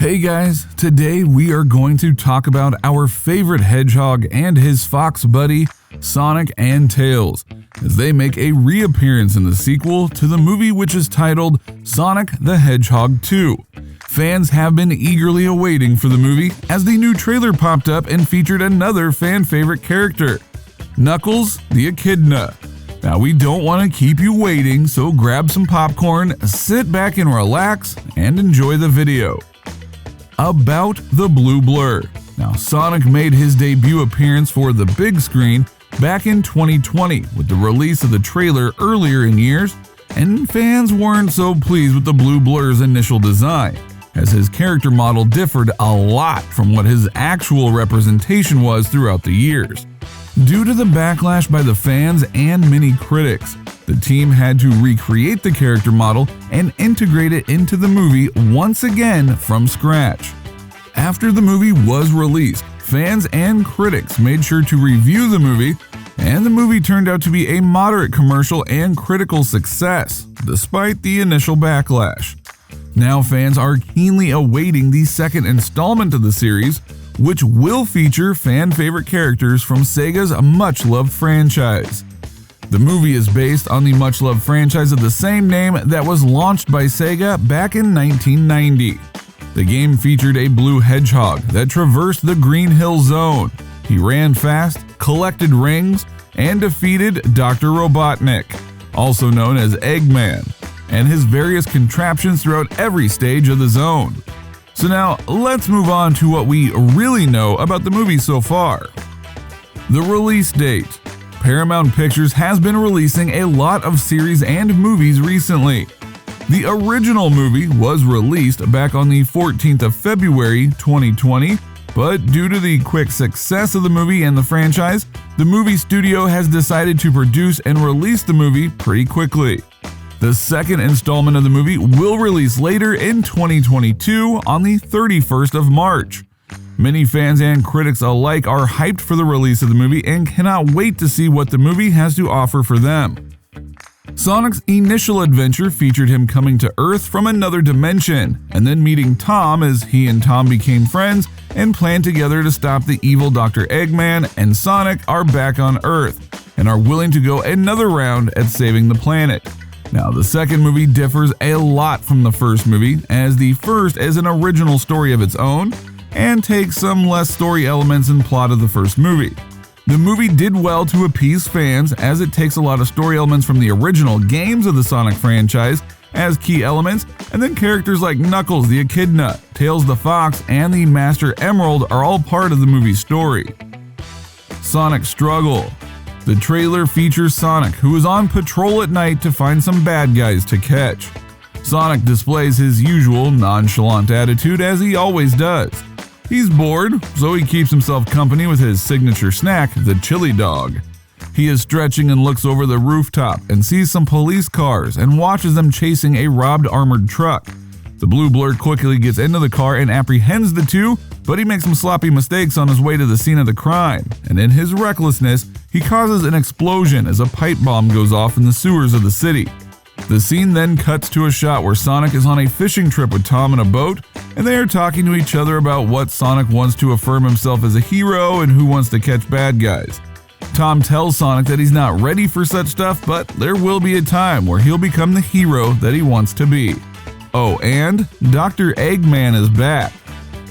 Hey guys, today we are going to talk about our favorite hedgehog and his fox buddy, Sonic and Tails, as they make a reappearance in the sequel to the movie which is titled Sonic the Hedgehog 2. Fans have been eagerly awaiting for the movie as the new trailer popped up and featured another fan favorite character, Knuckles the Echidna. Now we don't want to keep you waiting, so grab some popcorn, sit back and relax, and enjoy the video. About the Blue Blur. Now Sonic made his debut appearance for the big screen back in 2020 with the release of the trailer earlier in years, and fans weren't so pleased with the Blue Blur's initial design, as his character model differed a lot from what his actual representation was throughout the years. Due to the backlash by the fans and many critics, the team had to recreate the character model and integrate it into the movie once again from scratch. After the movie was released, fans and critics made sure to review the movie, and the movie turned out to be a moderate commercial and critical success, despite the initial backlash. Now fans are keenly awaiting the second installment of the series, which will feature fan-favorite characters from Sega's much-loved franchise. The movie is based on the much-loved franchise of the same name that was launched by Sega back in 1990. The game featured a blue hedgehog that traversed the Green Hill Zone. He ran fast, collected rings, and defeated Doctor Robotnik, also known as Eggman, and his various contraptions throughout every stage of the zone. So now, let's move on to what we really know about the movie so far. The release date. Paramount Pictures has been releasing a lot of series and movies recently. The original movie was released back on the 14th of February 2020, but due to the quick success of the movie and the franchise, the movie studio has decided to produce and release the movie pretty quickly. The second installment of the movie will release later in 2022 on the 31st of March. Many fans and critics alike are hyped for the release of the movie and cannot wait to see what the movie has to offer for them. Sonic's initial adventure featured him coming to Earth from another dimension, and then meeting Tom as he and Tom became friends and planned together to stop the evil Dr. Eggman, and Sonic are back on Earth and are willing to go another round at saving the planet. Now, the second movie differs a lot from the first movie, as the first is an original story of its own and takes some less story elements and plot of the first movie. The movie did well to appease fans, as it takes a lot of story elements from the original games of the Sonic franchise as key elements, and then characters like Knuckles the Echidna, Tails the Fox, and the Master Emerald are all part of the movie's story. Sonic Struggle. The trailer features Sonic, who is on patrol at night to find some bad guys to catch. Sonic displays his usual nonchalant attitude, as he always does. He's bored, so he keeps himself company with his signature snack, the chili dog. He is stretching and looks over the rooftop and sees some police cars and watches them chasing a robbed armored truck. The Blue Blur quickly gets into the car and apprehends the two, but he makes some sloppy mistakes on his way to the scene of the crime, and in his recklessness, he causes an explosion as a pipe bomb goes off in the sewers of the city. The scene then cuts to a shot where Sonic is on a fishing trip with Tom in a boat, and they are talking to each other about what Sonic wants to affirm himself as a hero and who wants to catch bad guys. Tom tells Sonic that he's not ready for such stuff, but there will be a time where he'll become the hero that he wants to be. Oh, and Dr. Eggman is back.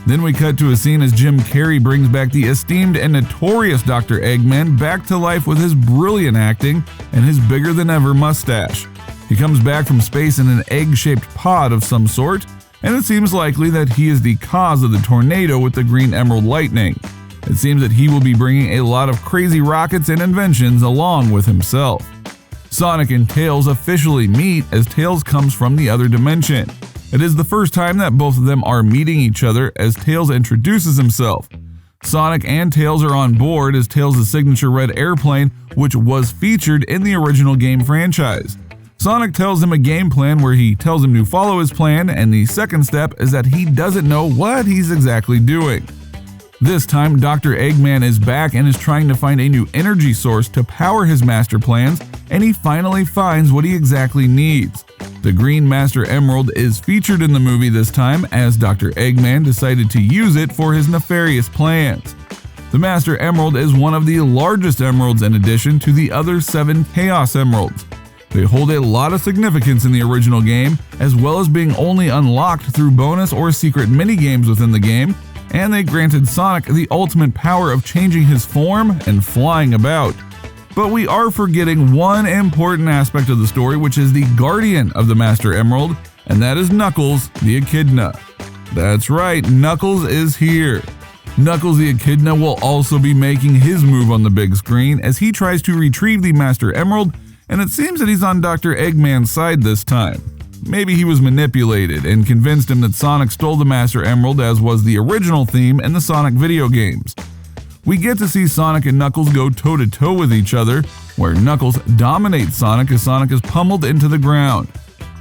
Then we cut to a scene as Jim Carrey brings back the esteemed and notorious Dr. Eggman back to life with his brilliant acting and his bigger-than-ever mustache. He comes back from space in an egg-shaped pod of some sort, and it seems likely that he is the cause of the tornado with the green emerald lightning. It seems that he will be bringing a lot of crazy rockets and inventions along with himself. Sonic and Tails officially meet as Tails comes from the other dimension. It is the first time that both of them are meeting each other, as Tails introduces himself. Sonic and Tails are on board as Tails' signature red airplane, which was featured in the original game franchise. Sonic tells him a game plan where he tells him to follow his plan, and the second step is that he doesn't know what he's exactly doing. This time, Dr. Eggman is back and is trying to find a new energy source to power his master plans, and he finally finds what he exactly needs. The Green Master Emerald is featured in the movie this time as Dr. Eggman decided to use it for his nefarious plans. The Master Emerald is one of the largest emeralds in addition to the other 7 Chaos Emeralds. They hold a lot of significance in the original game, as well as being only unlocked through bonus or secret minigames within the game, and they granted Sonic the ultimate power of changing his form and flying about. But we are forgetting one important aspect of the story, which is the guardian of the Master Emerald, and that is Knuckles the Echidna. That's right, Knuckles is here. Knuckles the Echidna will also be making his move on the big screen as he tries to retrieve the Master Emerald, and it seems that he's on Dr. Eggman's side this time. Maybe he was manipulated and convinced him that Sonic stole the Master Emerald, as was the original theme in the Sonic video games. We get to see Sonic and Knuckles go toe-to-toe with each other, where Knuckles dominates Sonic as Sonic is pummeled into the ground.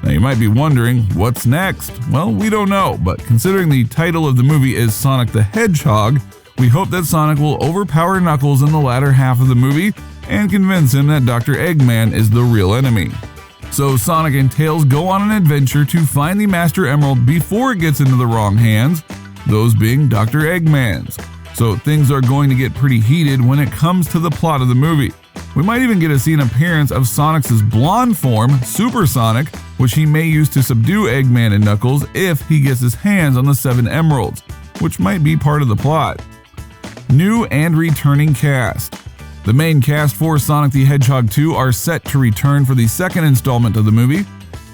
Now you might be wondering, what's next? Well, we don't know, but considering the title of the movie is Sonic the Hedgehog, we hope that Sonic will overpower Knuckles in the latter half of the movie and convince him that Dr. Eggman is the real enemy. So Sonic and Tails go on an adventure to find the Master Emerald before it gets into the wrong hands, those being Dr. Eggman's. So things are going to get pretty heated when it comes to the plot of the movie. We might even get to see an appearance of Sonic's blonde form, Super Sonic, which he may use to subdue Eggman and Knuckles if he gets his hands on the 7 emeralds, which might be part of the plot. New and returning cast. The main cast for Sonic the Hedgehog 2 are set to return for the second installment of the movie,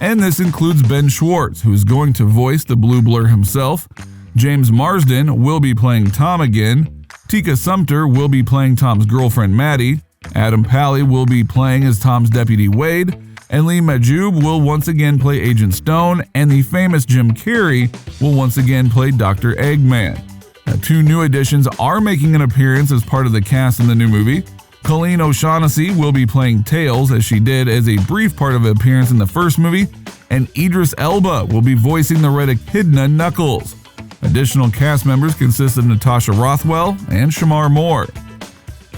and this includes Ben Schwartz, who is going to voice the Blue Blur himself. James Marsden will be playing Tom again. Tika Sumpter will be playing Tom's girlfriend Maddie. Adam Pally will be playing as Tom's deputy Wade. And Lee Majjoub will once again play Agent Stone, and the famous Jim Carrey will once again play Dr. Eggman. Now, 2 new additions are making an appearance as part of the cast in the new movie. Colleen O'Shaughnessy will be playing Tails, as she did as a brief part of an appearance in the first movie, and Idris Elba will be voicing the Red Echidna Knuckles. Additional cast members consist of Natasha Rothwell and Shamar Moore.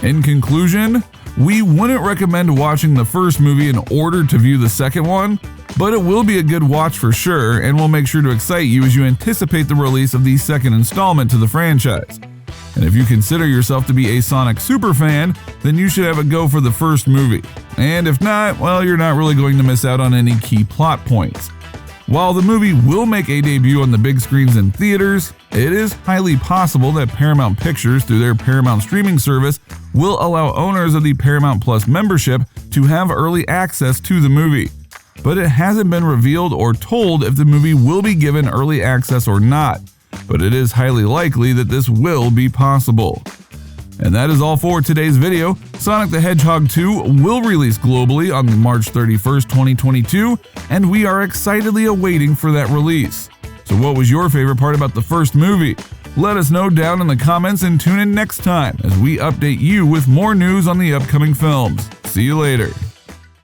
In conclusion, we wouldn't recommend watching the first movie in order to view the second one, but it will be a good watch for sure, and will make sure to excite you as you anticipate the release of the second installment to the franchise. And if you consider yourself to be a Sonic superfan, then you should have a go for the first movie. And if not, well, you're not really going to miss out on any key plot points. While the movie will make a debut on the big screens in theaters, it is highly possible that Paramount Pictures, through their Paramount streaming service, will allow owners of the Paramount Plus membership to have early access to the movie. But it hasn't been revealed or told if the movie will be given early access or not. But it is highly likely that this will be possible. And that is all for today's video. Sonic the Hedgehog 2 will release globally on March 31st, 2022, and we are excitedly awaiting for that release. So what was your favorite part about the first movie? Let us know down in the comments and tune in next time as we update you with more news on the upcoming films. See you later.